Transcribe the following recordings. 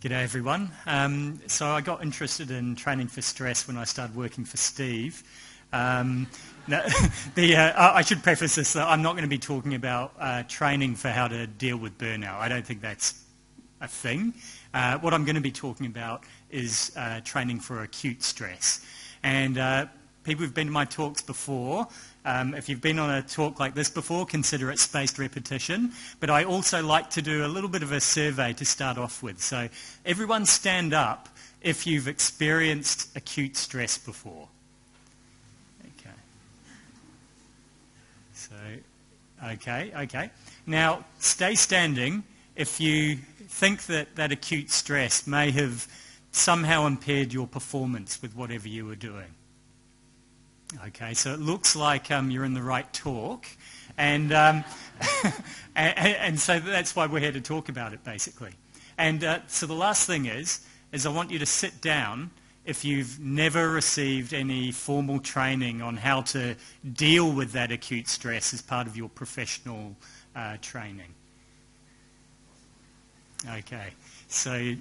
G'day everyone. So I got interested in training for stress when I started working for Steve. I should preface this that I'm not going to be talking about training for how to deal with burnout. I don't think that's a thing. What I'm going to be talking about is training for acute stress. And people who've been to my talks before, if you've been on a talk like this before, consider it spaced repetition. But I also like to do a little bit of a survey to start off with. So everyone stand up if you've experienced acute stress before. Okay. So, okay. Now, stay standing if you think that that acute stress may have somehow impaired your performance with whatever you were doing. Okay, so it looks like you're in the right talk, and and so that's why we're here to talk about it, basically. And so the last thing is I want you to sit down if you've never received any formal training on how to deal with that acute stress as part of your professional training. Okay, so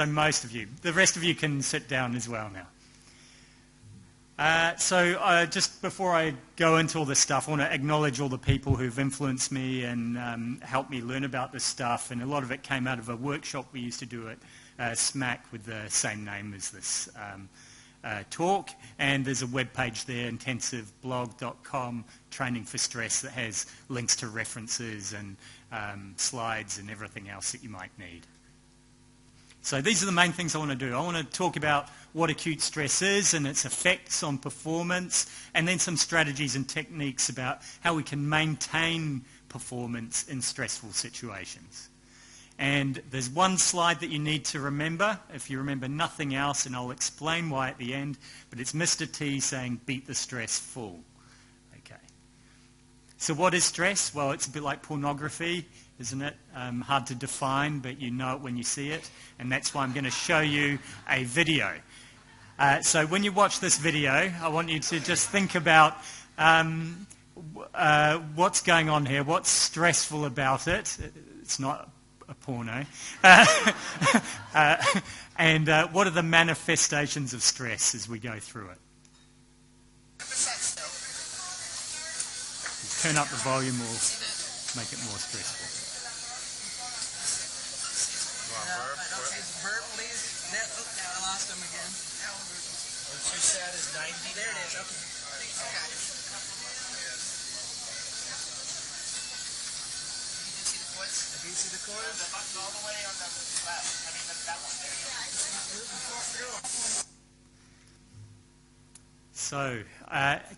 most of you. The rest of you can sit down as well now. Just before I go into all this stuff, I want to acknowledge all the people who've influenced me and helped me learn about this stuff. And a lot of it came out of a workshop we used to do at SMAC with the same name as this talk. And there's a web page there, intensiveblog.com, training for stress, that has links to references and slides and everything else that you might need. So these are the main things I want to do. I want to talk about what acute stress is and its effects on performance, and then some strategies and techniques about how we can maintain performance in stressful situations. And there's one slide that you need to remember, if you remember nothing else, and I'll explain why at the end, but it's Mr. T saying, beat the stress full. Okay. So what is stress? Well, it's a bit like pornography, isn't it? Hard to define, but you know it when you see it. And that's why I'm going to show you a video. So when you watch this video, I want you to just think about what's going on here, what's stressful about it. It's not a porno. And what are the manifestations of stress as we go through it. Turn up the volume or make it more stressful. Burp, please. I lost him again. What you said is 90. There it is. Okay. Did you see the chords? The button all the way on the left. I mean, that one. There you go. So,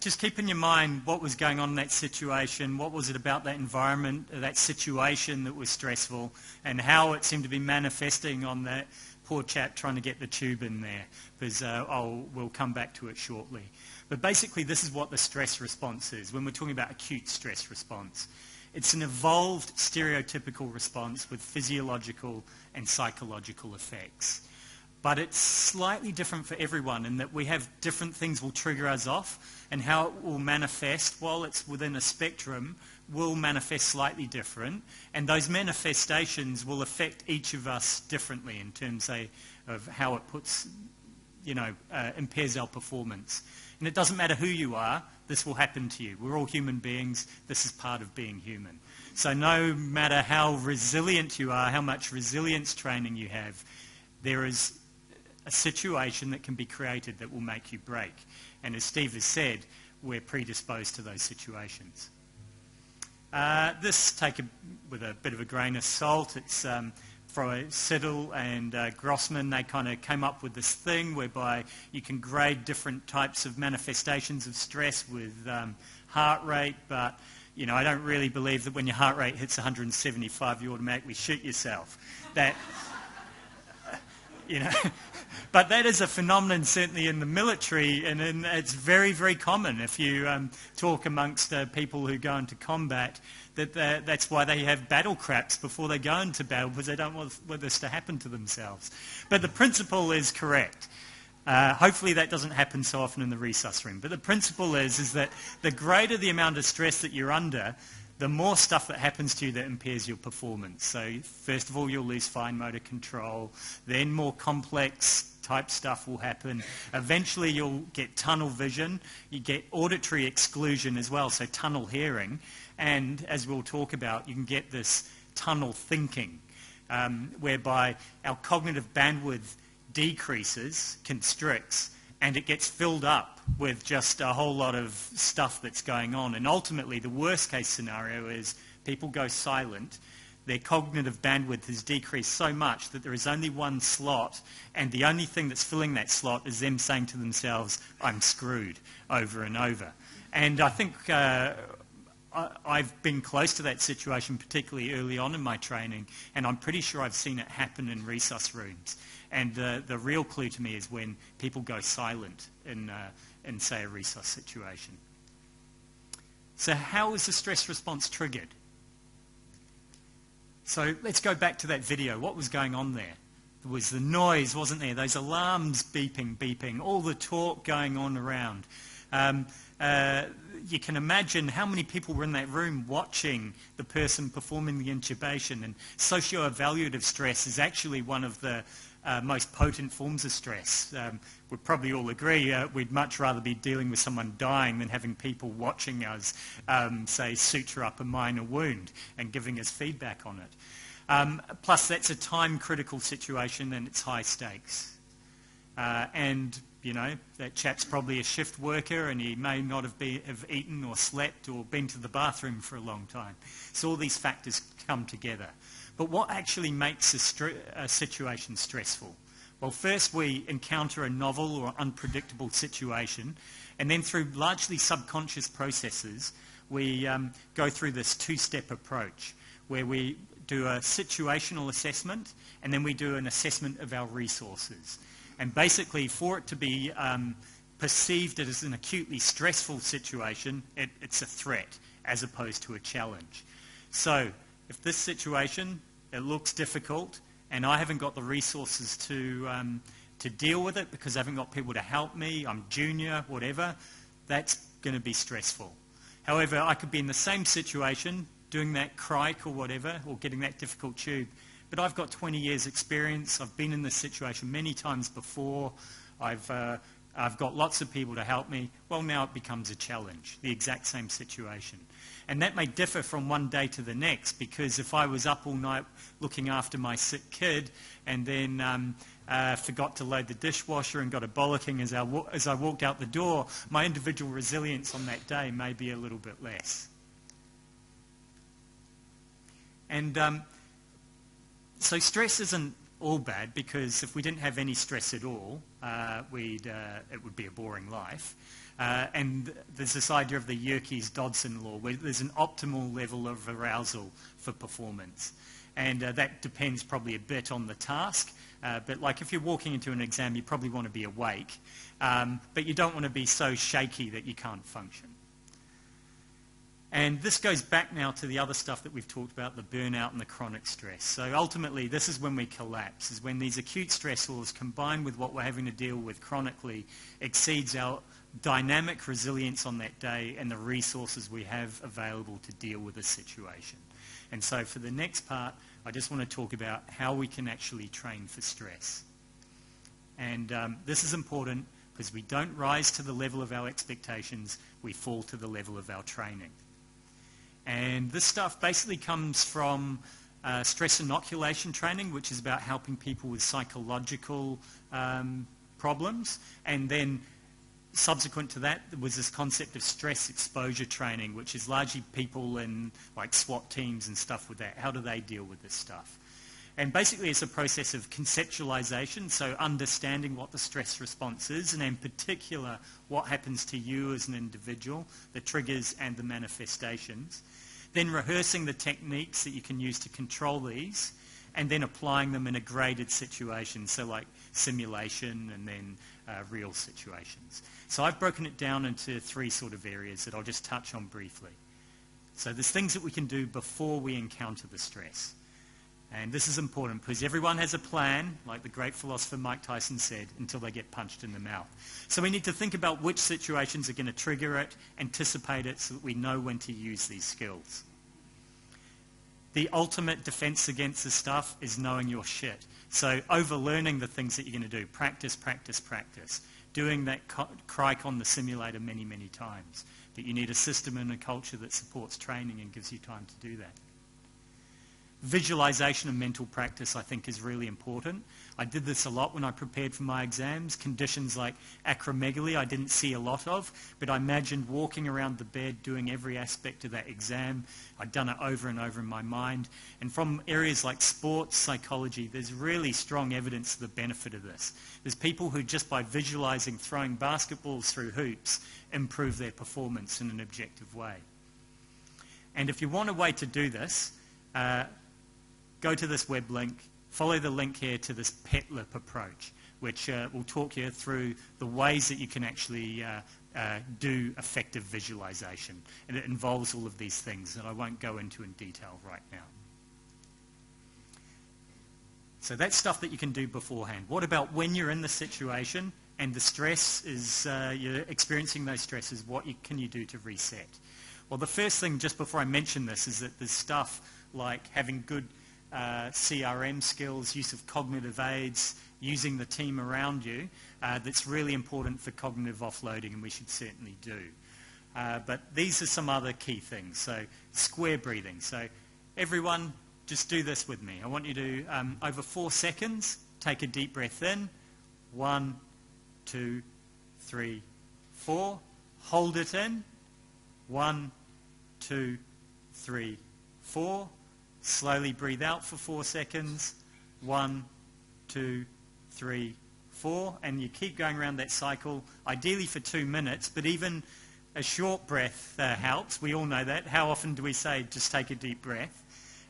just keep in your mind what was going on in that situation, what was it about that environment, that situation that was stressful, and how it seemed to be manifesting on that poor chap trying to get the tube in there, because we'll come back to it shortly. But basically, this is what the stress response is when we're talking about acute stress response. It's an evolved stereotypical response with physiological and psychological effects. But it's slightly different for everyone in that we have different things will trigger us off, and how it will manifest, while it's within a spectrum, will manifest slightly different. And those manifestations will affect each of us differently in terms of how it puts, impairs our performance. And it doesn't matter who you are, this will happen to you. We're all human beings. This is part of being human. So no matter how resilient you are, how much resilience training you have, there is a situation that can be created that will make you break. And as Steve has said, we're predisposed to those situations. This, take with a bit of a grain of salt. It's from Siddle and Grossman. They kind of came up with this thing whereby you can grade different types of manifestations of stress with heart rate, but I don't really believe that when your heart rate hits 175, you automatically shoot yourself. But that is a phenomenon certainly in the military, and it's very, very common if you talk amongst people who go into combat, that's why they have battle craps before they go into battle, because they don't want this to happen to themselves. But the principle is correct. Hopefully that doesn't happen so often in the resus room. But the principle is that the greater the amount of stress that you're under, the more stuff that happens to you that impairs your performance. So first of all, you'll lose fine motor control, then more complex type stuff will happen. Eventually you'll get tunnel vision, you get auditory exclusion as well, so tunnel hearing, and as we'll talk about, you can get this tunnel thinking, whereby our cognitive bandwidth decreases, constricts, and it gets filled up with just a whole lot of stuff that's going on. And ultimately, the worst case scenario is people go silent, their cognitive bandwidth has decreased so much that there is only one slot, and the only thing that's filling that slot is them saying to themselves, I'm screwed, over and over. And I think I've been close to that situation, particularly early on in my training, and I'm pretty sure I've seen it happen in resus rooms. And the real clue to me is when people go silent in say, a resus situation. So how is the stress response triggered? So let's go back to that video. What was going on there? There was the noise, wasn't there? Those alarms beeping, all the talk going on around. You can imagine how many people were in that room watching the person performing the intubation. And socio-evaluative stress is actually one of the most potent forms of stress. We'd probably all agree we'd much rather be dealing with someone dying than having people watching us, say, suture up a minor wound and giving us feedback on it. Plus, that's a time-critical situation and it's high stakes. And, you know, that chap's probably a shift worker and he may not have eaten or slept or been to the bathroom for a long time. So all these factors come together. But what actually makes a situation stressful? Well, first we encounter a novel or unpredictable situation, and then through largely subconscious processes, we go through this two-step approach where we do a situational assessment and then we do an assessment of our resources. And basically, for it to be perceived as an acutely stressful situation, it's a threat as opposed to a challenge. So if this situation, it looks difficult and I haven't got the resources to deal with it because I haven't got people to help me, I'm junior, whatever, that's going to be stressful. However, I could be in the same situation, doing that crike or whatever, or getting that difficult tube, but I've got 20 years experience, I've been in this situation many times before, I've got lots of people to help me. Well, now it becomes a challenge, the exact same situation. And that may differ from one day to the next, because if I was up all night looking after my sick kid and then forgot to load the dishwasher and got a bollocking as I walked out the door, my individual resilience on that day may be a little bit less. And so stress isn't all bad, because if we didn't have any stress at all, it would be a boring life. And there's this idea of the Yerkes-Dodson law, where there's an optimal level of arousal for performance. And that depends probably a bit on the task. But like if you're walking into an exam, you probably want to be awake. But you don't want to be so shaky that you can't function. And this goes back now to the other stuff that we've talked about, the burnout and the chronic stress. So ultimately, this is when we collapse, is when these acute stressors combined with what we're having to deal with chronically exceeds our dynamic resilience on that day and the resources we have available to deal with the situation. And so for the next part, I just want to talk about how we can actually train for stress. And this is important because we don't rise to the level of our expectations, we fall to the level of our training. And this stuff basically comes from stress inoculation training, which is about helping people with psychological problems. And then subsequent to that, there was this concept of stress exposure training, which is largely people in like SWAT teams and stuff with that. How do they deal with this stuff? And basically it's a process of conceptualization, so understanding what the stress response is, and in particular what happens to you as an individual, the triggers and the manifestations. Then rehearsing the techniques that you can use to control these, and then applying them in a graded situation, so like simulation and then real situations. So I've broken it down into three sort of areas that I'll just touch on briefly. So there's things that we can do before we encounter the stress. And this is important because everyone has a plan, like the great philosopher Mike Tyson said, until they get punched in the mouth. So we need to think about which situations are going to trigger it, anticipate it, so that we know when to use these skills. the ultimate defense against this stuff is knowing your shit. So overlearning the things that you're going to do. Practice, practice, practice. Doing that crike on the simulator many, many times. But you need a system and a culture that supports training and gives you time to do that. Visualization and mental practice, I think, is really important. I did this a lot when I prepared for my exams. Conditions like acromegaly I didn't see a lot of, but I imagined walking around the bed doing every aspect of that exam. I'd done it over and over in my mind. And from areas like sports, psychology, there's really strong evidence of the benefit of this. There's people who just by visualizing throwing basketballs through hoops improve their performance in an objective way. And if you want a way to do this, go to this web link, follow the link here to this PETLIP approach, which will talk you through the ways that you can actually do effective visualization. And it involves all of these things that I won't go into in detail right now. So that's stuff that you can do beforehand. What about when you're in the situation and the stress is, you're experiencing those stresses, what can you do to reset? Well, the first thing, just before I mention this, is that there's stuff like having good CRM skills, use of cognitive aids, using the team around you, that's really important for cognitive offloading, and we should certainly do. But these are some other key things. So square breathing. So everyone, just do this with me. I want you to, over 4 seconds, take a deep breath in. 1, 2, 3, 4. Hold it in. 1, 2, 3, 4. Slowly breathe out for 4 seconds. 1, 2, 3, 4. And you keep going around that cycle, ideally for 2 minutes, but even a short breath helps. We all know that. How often do we say, just take a deep breath?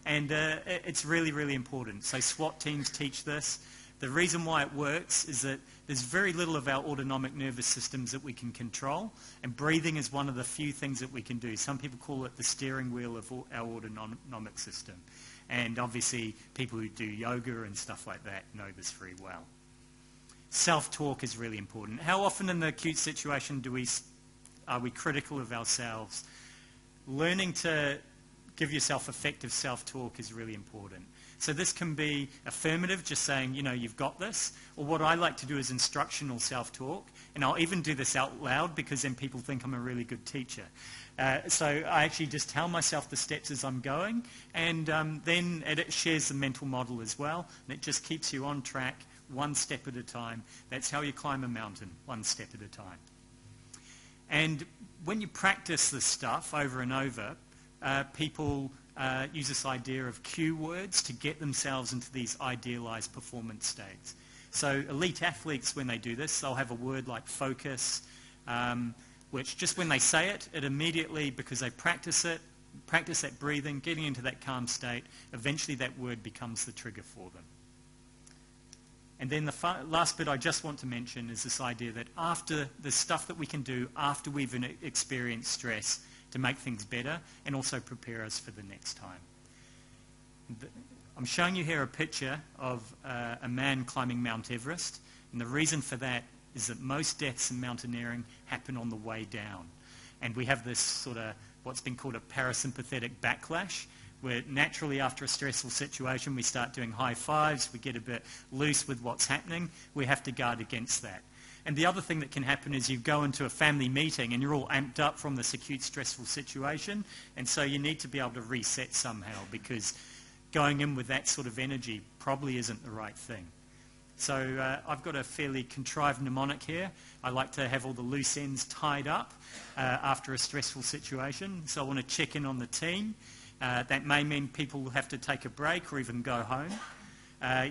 And it's really, really important. So SWAT teams teach this. The reason why it works is that there's very little of our autonomic nervous systems that we can control, and breathing is one of the few things that we can do. Some people call it the steering wheel of our autonomic system. And obviously people who do yoga and stuff like that know this very well. Self-talk is really important. How often in the acute situation are we critical of ourselves? Learning to give yourself effective self-talk is really important. So this can be affirmative, just saying, you know, you've got this. Or what I like to do is instructional self-talk. And I'll even do this out loud because then people think I'm a really good teacher. So I actually just tell myself the steps as I'm going. And then it shares the mental model as well. And it just keeps you on track, one step at a time. That's how you climb a mountain, one step at a time. And when you practice this stuff over and over, people use this idea of cue words to get themselves into these idealized performance states. So elite athletes, when they do this, they'll have a word like focus, which just when they say it, it immediately, because they practice that breathing, getting into that calm state, eventually that word becomes the trigger for them. And then the last bit I just want to mention is this idea that after the stuff that we can do after we've experienced stress, to make things better and also prepare us for the next time. I'm showing you here a picture of a man climbing Mount Everest, and the reason for that is that most deaths in mountaineering happen on the way down. And we have this sort of what's been called a parasympathetic backlash, where naturally after a stressful situation we start doing high fives, we get a bit loose with what's happening. We have to guard against that. And the other thing that can happen is you go into a family meeting and you're all amped up from this acute stressful situation, and so you need to be able to reset somehow, because going in with that sort of energy probably isn't the right thing. So I've got a fairly contrived mnemonic here. I like to have all the loose ends tied up after a stressful situation, so I want to check in on the team. That may mean people will have to take a break or even go home.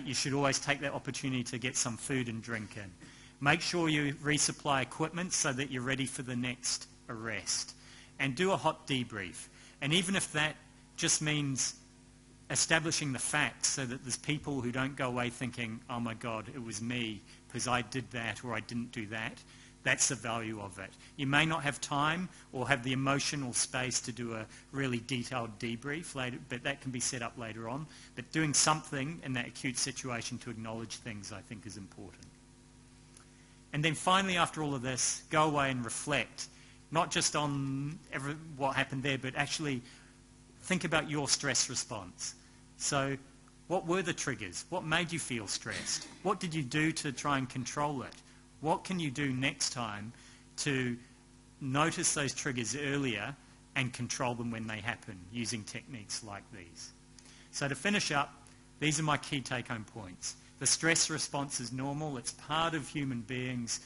You should always take that opportunity to get some food and drink in. Make sure you resupply equipment so that you're ready for the next arrest. And do a hot debrief. And even if that just means establishing the facts so that there's people who don't go away thinking, oh my God, it was me because I did that or I didn't do that, that's the value of it. You may not have time or have the emotional space to do a really detailed debrief later, but that can be set up later on. But doing something in that acute situation to acknowledge things, I think, is important. And then finally, after all of this, go away and reflect, not just on what happened there, but actually think about your stress response. So what were the triggers? What made you feel stressed? What did you do to try and control it? What can you do next time to notice those triggers earlier and control them when they happen using techniques like these? So to finish up, these are my key take-home points. The stress response is normal. It's part of human beings.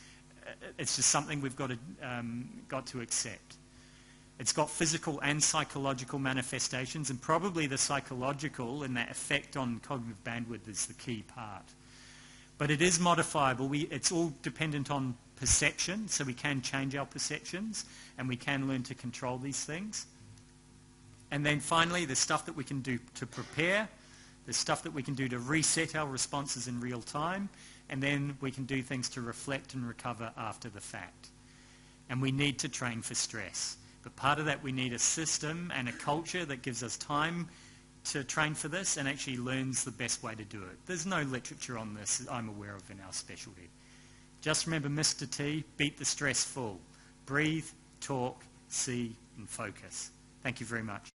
It's just something we've got to accept. It's got physical and psychological manifestations, and probably the psychological and that effect on cognitive bandwidth is the key part. But it is modifiable. It's all dependent on perception, so we can change our perceptions and we can learn to control these things. And then finally, the stuff that we can do to prepare, the stuff that we can do to reset our responses in real time, and then we can do things to reflect and recover after the fact. And we need to train for stress. But part of that, we need a system and a culture that gives us time to train for this and actually learns the best way to do it. There's no literature on this I'm aware of in our specialty. Just remember Mr. T, beat the stress full. Breathe, talk, see, and focus. Thank you very much.